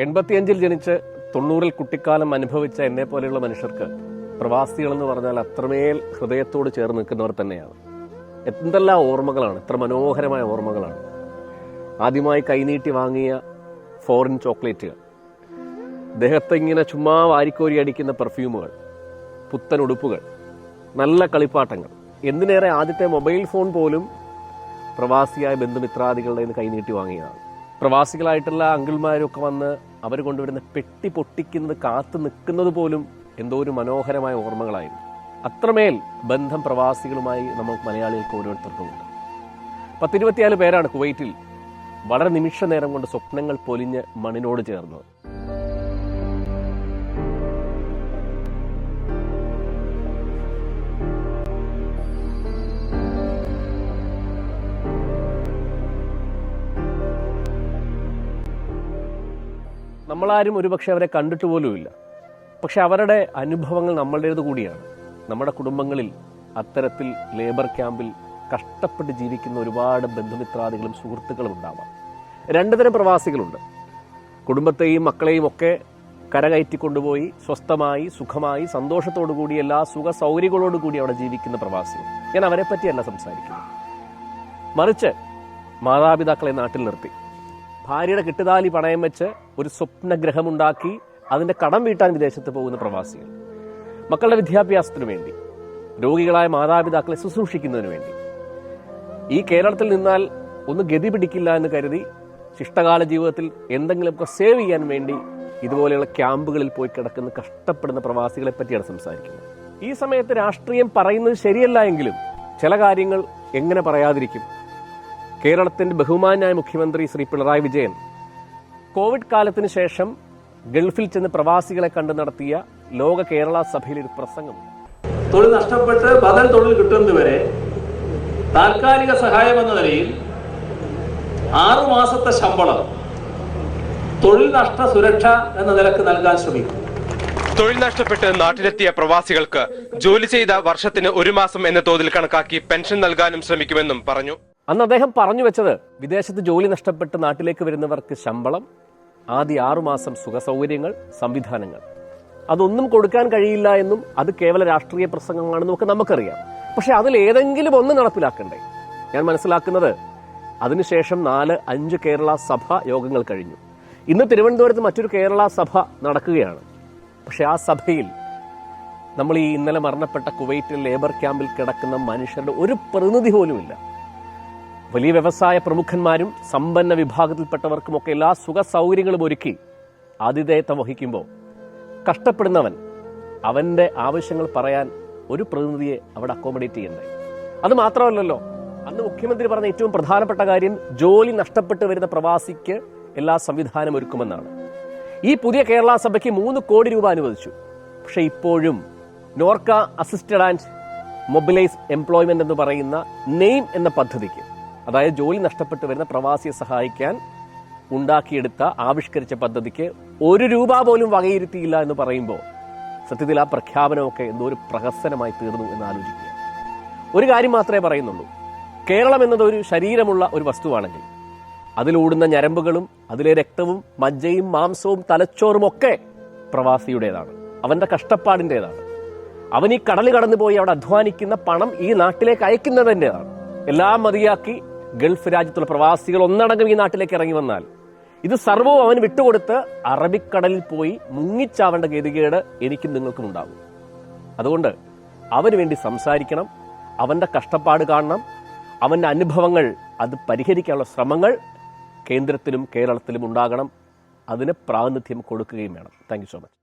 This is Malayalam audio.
85-ൽ ജനിച്ച് 90-ൽ കുട്ടിക്കാലം അനുഭവിച്ച എന്നെ പോലെയുള്ള മനുഷ്യർക്ക് പ്രവാസികളെന്ന് പറഞ്ഞാൽ അത്രമേൽ ഹൃദയത്തോട് ചേർന്ന് നിൽക്കുന്നവർ തന്നെയാണ്. എന്തെല്ലാം ഓർമ്മകളാണ്, എത്ര മനോഹരമായ ഓർമ്മകളാണ്. ആദ്യമായി കൈനീട്ടി വാങ്ങിയ ഫോറിൻ ചോക്ലേറ്റുകൾ, ദേഹത്തെ ഇങ്ങനെ ചുമ്മാ വാരിക്കോരി അടിക്കുന്ന പെർഫ്യൂമുകൾ, പുത്തൻ ഉടുപ്പുകൾ, നല്ല കളിപ്പാട്ടങ്ങൾ, എന്തിനേറെ ആദ്യത്തെ മൊബൈൽ ഫോൺ പോലും പ്രവാസിയായ ബന്ധുമിത്രാദികളുടെ നിന്ന് കൈനീട്ടി വാങ്ങിയതാണ്. പ്രവാസികളായിട്ടുള്ള അങ്കിൾമാരൊക്കെ വന്ന് അവർ കൊണ്ടുവരുന്ന പെട്ടി പൊട്ടിക്കുന്നത് കാത്തു നിൽക്കുന്നത് പോലും എന്തോ ഒരു മനോഹരമായ ഓർമ്മകളായിരുന്നു. അത്രമേൽ ബന്ധം പ്രവാസികളുമായി നമുക്ക് മലയാളികൾക്ക് ഓരോരുത്തർക്കുമുണ്ട്. 10-24 പേരാണ് കുവൈറ്റിൽ വളരെ നിമിഷ നേരം കൊണ്ട് സ്വപ്നങ്ങൾ പൊലിഞ്ഞ് മണ്ണിനോട് ചേർന്നത്. നമ്മളാരും ഒരുപക്ഷെ അവരെ കണ്ടിട്ട് പോലുമില്ല. പക്ഷെ അവരുടെ അനുഭവങ്ങൾ നമ്മളുടേത് കൂടിയാണ്. നമ്മുടെ കുടുംബങ്ങളിൽ അത്തരത്തിൽ ലേബർ ക്യാമ്പിൽ കഷ്ടപ്പെട്ട് ജീവിക്കുന്ന ഒരുപാട് ബന്ധുമിത്രാദികളും സുഹൃത്തുക്കളും ഉണ്ടാവാം. 2 തരം പ്രവാസികളുണ്ട്. കുടുംബത്തെയും മക്കളെയും ഒക്കെ കരകയറ്റിക്കൊണ്ടുപോയി സ്വസ്ഥമായി സുഖമായി സന്തോഷത്തോടു കൂടി എല്ലാ സുഖ സൗകര്യങ്ങളോടു കൂടി അവിടെ ജീവിക്കുന്ന പ്രവാസികൾ. ഞാൻ അവരെ പറ്റിയല്ല സംസാരിക്കുന്നത്. മറിച്ച് മാതാപിതാക്കളെ നാട്ടിൽ നിർത്തി ഭാര്യയുടെ കെട്ടുതാലി പണയം വെച്ച് ഒരു സ്വപ്നഗ്രഹമുണ്ടാക്കി അതിൻ്റെ കടം വീട്ടാൻ വിദേശത്ത് പോകുന്ന പ്രവാസികൾ, മക്കളുടെ വിദ്യാഭ്യാസത്തിനു വേണ്ടി, രോഗികളായ മാതാപിതാക്കളെ ശുശ്രൂഷിക്കുന്നതിന് വേണ്ടി. ഈ കേരളത്തിൽ നിന്നാൽ ഒന്ന് ഗതി പിടിക്കില്ല എന്ന് കരുതി ശിഷ്ടകാല ജീവിതത്തിൽ എന്തെങ്കിലുമൊക്കെ സേവ് ചെയ്യാൻ വേണ്ടി ഇതുപോലെയുള്ള ക്യാമ്പുകളിൽ പോയി കിടക്കുന്ന കഷ്ടപ്പെടുന്ന പ്രവാസികളെ പറ്റിയാണ് സംസാരിക്കുന്നത്. ഈ സമയത്ത് രാഷ്ട്രീയം പറയുന്നത് ശരിയല്ല എങ്കിലും ചില കാര്യങ്ങൾ എങ്ങനെ പറയാതിരിക്കും. കേരളത്തിന്റെ ബഹുമാന്യായ മുഖ്യമന്ത്രി ശ്രീ പിണറായി വിജയൻ കോവിഡ് കാലത്തിന് ശേഷം ഗൾഫിൽ ചെന്ന് പ്രവാസികളെ കണ്ടു നടത്തിയ ലോക കേരള സഭയിൽ ഒരു പ്രസംഗം, തൊഴിൽ നഷ്ടപ്പെട്ട് ബദൽ തൊഴിൽ കിട്ടുന്നതുവരെ താൽക്കാലിക സഹായം എന്ന നിലയിൽ 6 മാസത്തെ ശമ്പളം തൊഴിൽ നഷ്ട സുരക്ഷ എന്ന നിലക്ക് നൽകാൻ ശ്രമിക്കും. തൊഴിൽ നഷ്ടപ്പെട്ട് നാട്ടിലെത്തിയ പ്രവാസികൾക്ക് ജോലി ചെയ്ത വർഷത്തിന് 1 മാസം എന്ന തോതിൽ കണക്കാക്കി പെൻഷൻ നൽകാനും ശ്രമിക്കുമെന്നും പറഞ്ഞു. അന്ന് അദ്ദേഹം പറഞ്ഞു വെച്ചത് വിദേശത്ത് ജോലി നഷ്ടപ്പെട്ട് നാട്ടിലേക്ക് വരുന്നവർക്ക് ശമ്പളം, ആദ്യ 6 മാസം സുഖസൗകര്യങ്ങൾ, സംവിധാനങ്ങൾ, അതൊന്നും കൊടുക്കാൻ കഴിയില്ല എന്നും അത് കേവല രാഷ്ട്രീയ പ്രസംഗമാണെന്നും ഒക്കെ നമുക്കറിയാം. പക്ഷെ അതിൽ ഏതെങ്കിലും ഒന്ന് നടപ്പിലാക്കണ്ടേ? ഞാൻ മനസ്സിലാക്കുന്നത് അതിനുശേഷം 4-5 കേരള സഭ യോഗങ്ങൾ കഴിഞ്ഞു. ഇന്ന് തിരുവനന്തപുരത്ത് മറ്റൊരു കേരള സഭ നടക്കുകയാണ്. പക്ഷെ ആ സഭയിൽ നമ്മൾ ഈ ഇന്നലെ മരണപ്പെട്ട കുവൈറ്റിൽ ലേബർ ക്യാമ്പിൽ കിടക്കുന്ന മനുഷ്യരുടെ ഒരു പ്രതിനിധി പോലുമില്ല. വലിയ വ്യവസായ പ്രമുഖന്മാരും സമ്പന്ന വിഭാഗത്തിൽപ്പെട്ടവർക്കുമൊക്കെ എല്ലാ സുഖ സൗകര്യങ്ങളും ഒരുക്കി ആതിഥേയത്വം വഹിക്കുമ്പോൾ കഷ്ടപ്പെടുന്നവൻ അവൻ്റെ ആവശ്യങ്ങൾ പറയാൻ ഒരു പ്രതിനിധിയെ അവിടെ അക്കോമഡേറ്റ് ചെയ്യണ്ടേ? അത് മാത്രമല്ലല്ലോ, അന്ന് മുഖ്യമന്ത്രി പറഞ്ഞ ഏറ്റവും പ്രധാനപ്പെട്ട കാര്യം ജോലി നഷ്ടപ്പെട്ട് വരുന്ന പ്രവാസിക്ക് എല്ലാ സംവിധാനം ഒരുക്കുമെന്നാണ്. ഈ പുതിയ കേരള സഭയ്ക്ക് 3 കോടി രൂപ അനുവദിച്ചു. പക്ഷെ ഇപ്പോഴും Norka assisted and mobilise employment എന്ന് പറയുന്ന നെയിം എന്ന പദ്ധതിക്ക്, അതായത് ജോലി നഷ്ടപ്പെട്ട് വരുന്ന പ്രവാസിയെ സഹായിക്കാൻ ഉണ്ടാക്കിയെടുത്ത ആവിഷ്കരിച്ച പദ്ധതിക്ക് 1 രൂപ പോലും വകയിരുത്തിയില്ല എന്ന് പറയുമ്പോൾ സത്യത്തിൽ ആ പ്രഖ്യാപനമൊക്കെ എന്തോ ഒരു പ്രഹസനമായി തീർന്നു എന്ന് ആലോചിക്കുക. ഒരു കാര്യം മാത്രമേ പറയുന്നുള്ളൂ. കേരളം എന്നത് ഒരു ശരീരമുള്ള ഒരു വസ്തുവാണെങ്കിൽ അതിലൂടുന്ന ഞരമ്പുകളും അതിലെ രക്തവും മജ്ജയും മാംസവും തലച്ചോറും ഒക്കെ പ്രവാസിയുടേതാണ്, അവന്റെ കഷ്ടപ്പാടിൻ്റെതാണ്. അവൻ ഈ കടൽ കടന്നു പോയി അവിടെ അധ്വാനിക്കുന്ന പണം ഈ നാട്ടിലേക്ക് അയക്കുന്നതിൻ്റെതാണ്. എല്ലാം മതിയാക്കി ഗൾഫ് രാജ്യത്തുള്ള പ്രവാസികൾ ഒന്നടങ്കം ഈ നാട്ടിലേക്ക് ഇറങ്ങി വന്നാൽ ഇത് സർവ്വവും അവന് വിട്ടുകൊടുത്ത് അറബിക്കടലിൽ പോയി മുങ്ങിച്ചാവേണ്ട ഗതികേട് എനിക്കും നിങ്ങൾക്കും ഉണ്ടാകും. അതുകൊണ്ട് അവന് വേണ്ടി സംസാരിക്കണം, അവന്റെ കഷ്ടപ്പാട് കാണണം, അവന്റെ അനുഭവങ്ങൾ അത് പരിഹരിക്കാനുള്ള ശ്രമങ്ങൾ കേന്ദ്രത്തിലും കേരളത്തിലും ഉണ്ടാകണം. അതിന് പ്രാതിനിധ്യം കൊടുക്കുകയും വേണം. Thank you so much.